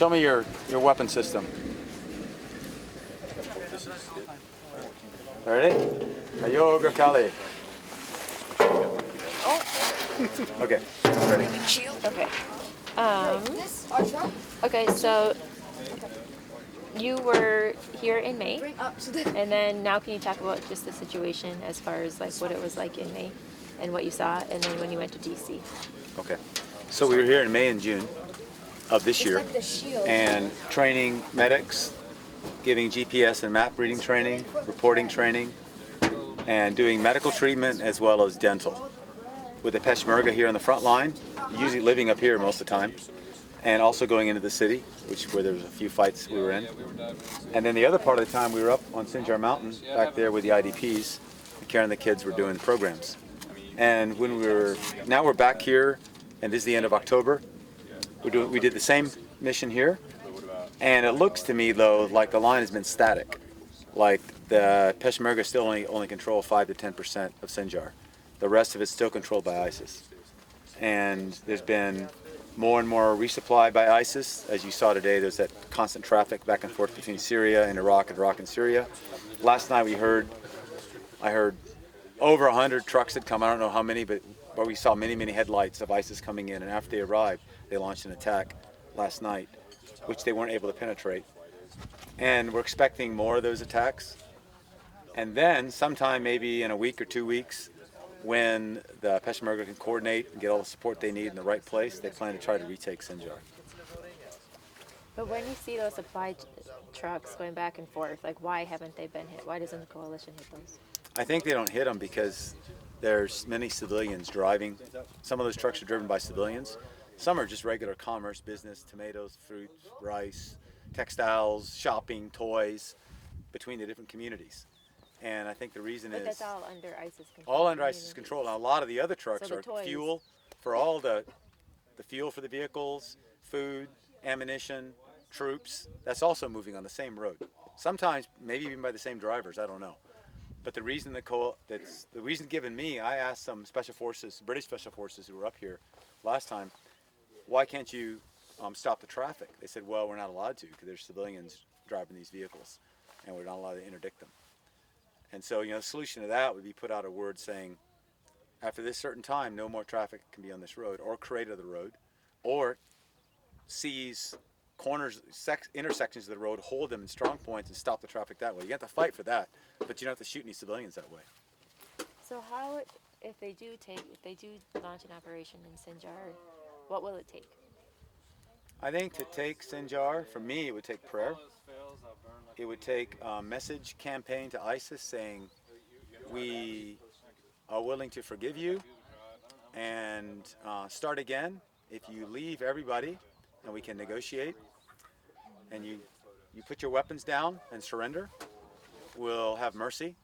Show me your weapon system. Ready? Ayoga Kali. Oh. Okay. Ready. Okay. Okay, so you were here in May, and then now can you talk about just the situation as far as like what it was like in May and what you saw, and then when you went to DC? Okay. So we were here in May and June of this year and training medics, giving GPS and map reading training, reporting training, and doing medical treatment as well as dental. With the Peshmerga here on the front line, usually living up here most of the time, and also going into the city, where there was a few fights we were in. And then the other part of the time we were up on Sinjar Mountain, back there with the IDPs, carrying the kids were doing programs. And now we're back here, and this is the end of October. We did the same mission here, and it looks to me though like the line has been static. Like the Peshmerga still only control 5 to 10% of Sinjar. The rest of it's still controlled by ISIS. And there's been more and more resupply by ISIS. As you saw today, there's that constant traffic back and forth between Syria and Iraq and Syria. Last night I heard over 100 trucks had come. I don't know how many, but we saw many headlights of ISIS coming in. And after they arrived, they launched an attack last night, which they weren't able to penetrate. And we're expecting more of those attacks. And then sometime maybe in a week or 2 weeks, when the Peshmerga can coordinate and get all the support they need in the right place, they plan to try to retake Sinjar. But when you see those supply trucks going back and forth, like why haven't they been hit? Why doesn't the coalition hit those? I think they don't hit them because there's many civilians driving. Some of those trucks are driven by civilians. Some are just regular commerce, business, tomatoes, fruits, rice, textiles, shopping, toys, between the different communities. And I think the reason But is that's all under ISIS control. all under ISIS control. Now a lot of the other trucks are toys. fuel for all the fuel for the vehicles, food, ammunition, troops. That's also moving on the same road. Sometimes maybe even by the same drivers. I don't know. But the reason the reason given me, I asked some special forces, British special forces who were up here last time, why can't you stop the traffic? They said, well, we're not allowed to because there's civilians driving these vehicles, and we're not allowed to interdict them. And so, the solution to that would be put out a word saying, after this certain time, no more traffic can be on this road, or create the road, or seize corners, intersections of the road, hold them in strong points, and stop the traffic that way. You have to fight for that, but you don't have to shoot any civilians that way. So how, if they do launch an operation in Sinjar, what will it take? I think to take Sinjar, for me, it would take prayer. It would take a message campaign to ISIS saying, we are willing to forgive you and start again if you leave everybody and we can negotiate and you put your weapons down and surrender. We'll have mercy.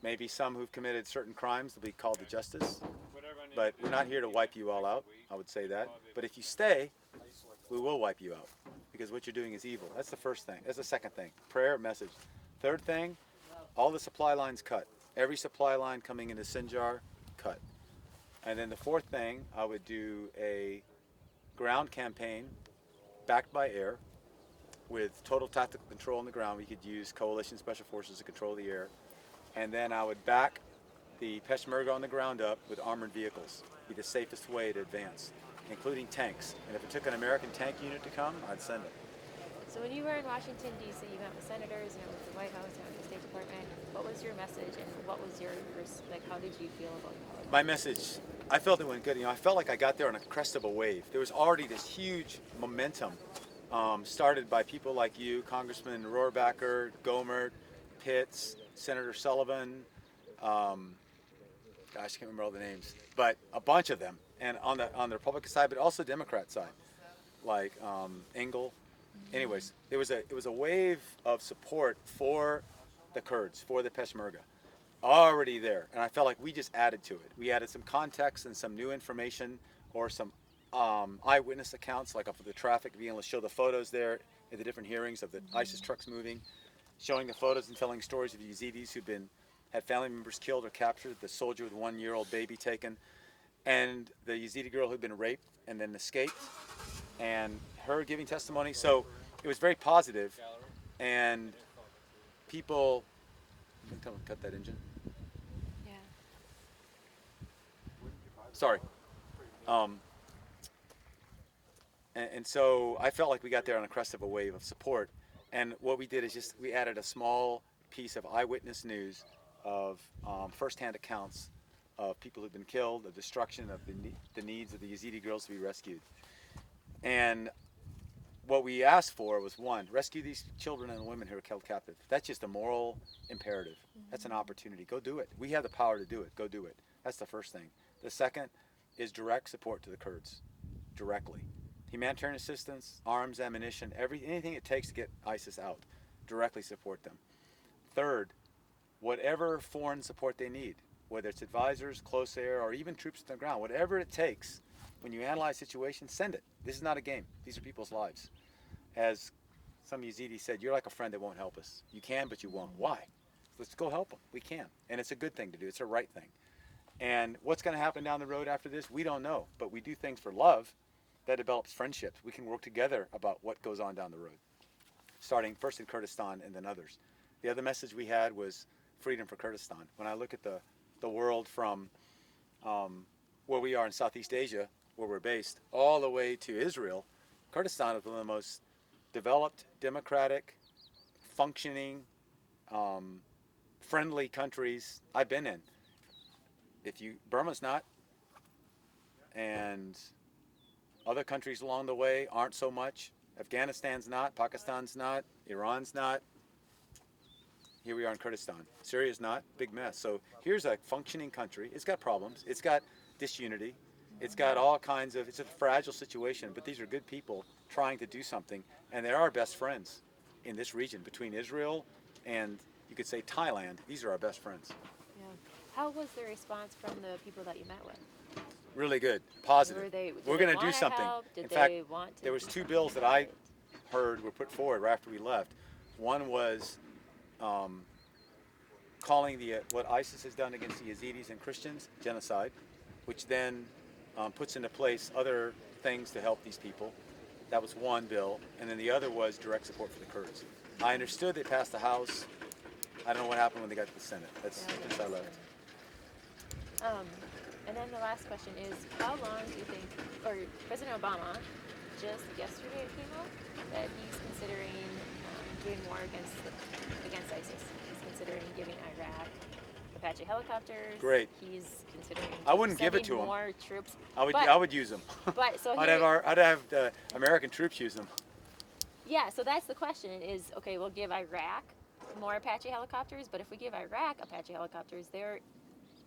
Maybe some who've committed certain crimes will be called to justice. But we're not here to wipe you all out, I would say that. But if you stay, we will wipe you out because what you're doing is evil. That's the first thing. That's the second thing. Prayer, message. Third thing, all the supply lines cut. Every supply line coming into Sinjar, cut. And then the fourth thing, I would do a ground campaign backed by air with total tactical control on the ground. We could use coalition special forces to control the air. And then I would back the Peshmerga on the ground up with armored vehicles. Be the safest way to advance, including tanks. And if it took an American tank unit to come, I'd send it. So when you were in Washington, D.C., you met with senators, you met with the White House, you met with the State Department. What was your message, and what was your how did you feel about it? My message, I felt it went good. I felt like I got there on a crest of a wave. There was already this huge momentum started by people like you, Congressman Rohrabacher, Gomert, Pitts, Senator Sullivan, I can't remember all the names, but a bunch of them, and on the Republican side, but also Democrat side, like Engel. Anyways, it was a wave of support for the Kurds, for the Peshmerga, already there, and I felt like we just added to it. We added some context and some new information, or some eyewitness accounts, like of the traffic, being able to show the photos there at the different hearings of the ISIS trucks moving, showing the photos and telling stories of Yazidis who've had family members killed or captured, the soldier with 1-year-old baby taken, and the Yazidi girl who'd been raped and then escaped, and her giving testimony. So it was very positive, and people. Tell them cut that engine. Yeah. Sorry. Um, and so I felt like we got there on a crest of a wave of support. And what we did is just we added a small piece of eyewitness news of firsthand accounts of people who've been killed, the destruction of the needs of the Yazidi girls to be rescued. And what we asked for was, one, rescue these children and women who are held captive. That's just a moral imperative. That's an opportunity. Go do it. We have the power to do it. Go do it. That's the first thing. The second is direct support to the Kurds, directly. Humanitarian assistance, arms, ammunition, anything it takes to get ISIS out, directly support them. Third, whatever foreign support they need, whether it's advisors, close air, or even troops on the ground, whatever it takes, when you analyze situations, send it. This is not a game. These are people's lives. As some Yazidi said, you're like a friend that won't help us. You can, but you won't. Why? Let's go help them. We can. And it's a good thing to do. It's a right thing. And what's going to happen down the road after this, we don't know. But we do things for love that develops friendships. We can work together about what goes on down the road, starting first in Kurdistan and then others. The other message we had was freedom for Kurdistan. When I look at the world from where we are in Southeast Asia, where we're based, all the way to Israel, Kurdistan is one of the most developed, democratic, functioning, friendly countries I've been in. Burma's not, and other countries along the way aren't so much. Afghanistan's not, Pakistan's not, Iran's not. Here we are in Kurdistan. Syria's not, big mess. So here's a functioning country. It's got problems. It's got disunity. It's got all kinds of, it's a fragile situation, but these are good people trying to do something, and they're our best friends in this region between Israel and, you could say, Thailand. These are our best friends. Yeah. How was the response from the people that you met with? Really good, positive. We're going to do something. In fact, there was two bills that I heard were put forward right after we left. One was calling what ISIS has done against the Yazidis and Christians genocide, which then puts into place other things to help these people. That was one bill, and then the other was direct support for the Kurds. I understood they passed the House. I don't know what happened when they got to the Senate. That's I left. And then the last question is, how long do you think, or President Obama just yesterday it came out that he's considering doing more against ISIS. He's considering giving Iraq Apache helicopters. Great. He's considering. I wouldn't give it to him. More troops. I would use them. But so I'd have the American troops use them. Yeah. So that's the question. Is okay. We'll give Iraq more Apache helicopters, but if we give Iraq Apache helicopters, they're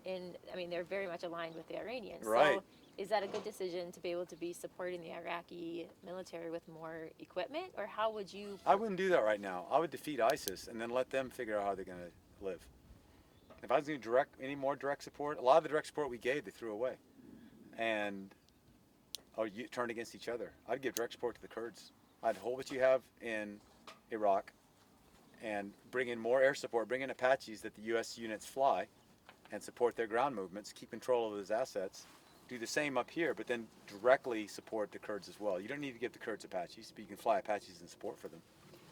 very much aligned with the Iranians. Right. So is that a good decision to be able to be supporting the Iraqi military with more equipment, or how would you? I wouldn't do that right now. I would defeat ISIS and then let them figure out how they're going to live. If I was going to any more direct support, a lot of the direct support we gave, they threw away, and you turned against each other. I'd give direct support to the Kurds. I'd hold what you have in Iraq, and bring in more air support. Bring in Apaches that the U.S. units fly, and support their ground movements. Keep control of those assets. Do the same up here, but then directly support the Kurds as well. You don't need to give the Kurds Apaches, but you can fly Apaches in support for them.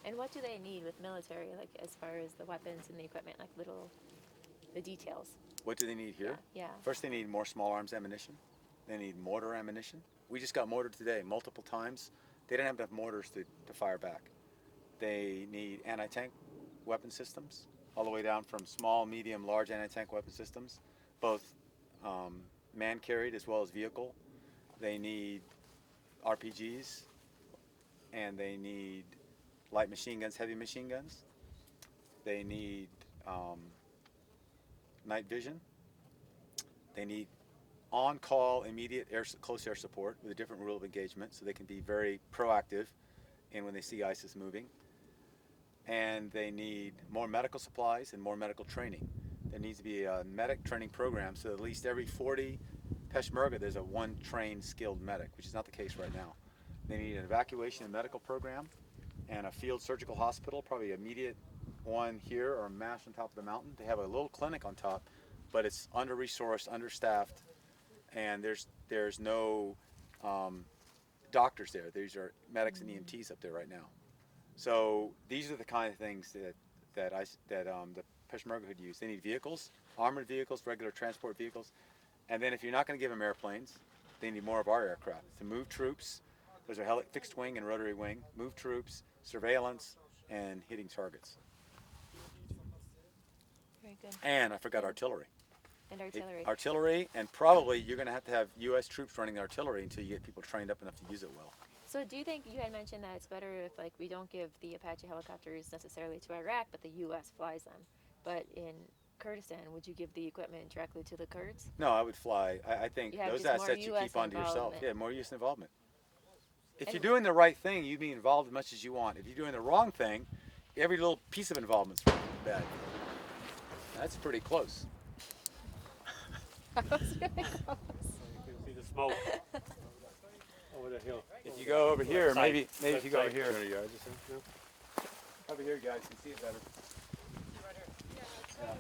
And what do they need with military, like as far as the weapons and the equipment, like the details? What do they need here? Yeah. First, they need more small arms ammunition. They need mortar ammunition. We just got mortared today multiple times. They didn't have enough mortars to fire back. They need anti-tank weapon systems, all the way down from small, medium, large anti-tank weapon systems, both man-carried as well as vehicle. They need RPGs, and they need light machine guns, heavy machine guns. They need night vision. They need on-call, immediate close air support with a different rule of engagement, so they can be very proactive in when they see ISIS moving. And they need more medical supplies and more medical training. There needs to be a medic training program, so at least every 40 Peshmerga there's a one trained skilled medic, which is not the case right now. They need an evacuation and medical program and a field surgical hospital, probably immediate one here or a MASH on top of the mountain. They have a little clinic on top, but it's under-resourced, understaffed, and there's no doctors there. These are medics and EMTs up there right now. So these are the kind of things that the Peshmerga would use. They need vehicles, armored vehicles, regular transport vehicles, and then if you're not going to give them airplanes, they need more of our aircraft to move troops. Those are fixed wing and rotary wing. Move troops, surveillance, and hitting targets. Very good. And I forgot artillery. And artillery. Artillery, and probably you're going to have U.S. troops running the artillery until you get people trained up enough to use it well. So do you think, you had mentioned that it's better if like we don't give the Apache helicopters necessarily to Iraq, but the U.S. flies them. But in Kurdistan, would you give the equipment directly to the Kurds? No, I would fly. I think You have those just more assets you US keep onto yourself. involvement. Yeah, more U.S. involvement. If And- you're doing the right thing, you'd be involved as much as you want. If you're doing the wrong thing, every little piece of involvement's bad. That's pretty close. That was really close. You can see the smoke over the hill. If you go over here, maybe if you go over Side, here. 200 yards or so. No? Over here, guys, you can see it better. Yeah.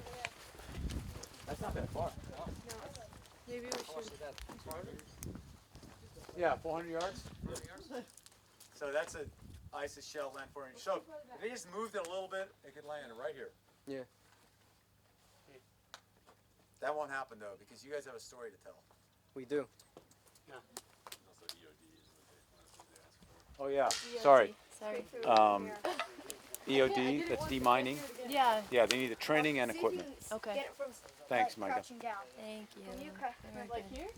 That's not that far. Maybe we should. Yeah, 400 yards. So that's an ISIS shell land 400. So if they just moved it a little bit, it could land right here. Yeah. That won't happen though, because you guys have a story to tell. We do. Oh yeah, sorry. Sorry. EOD, that's demining. Yeah. Yeah, they need the training and equipment. Okay. Get it from Thanks, Thanks, Micah. crouching down. Thank you. Can you Very like good. here?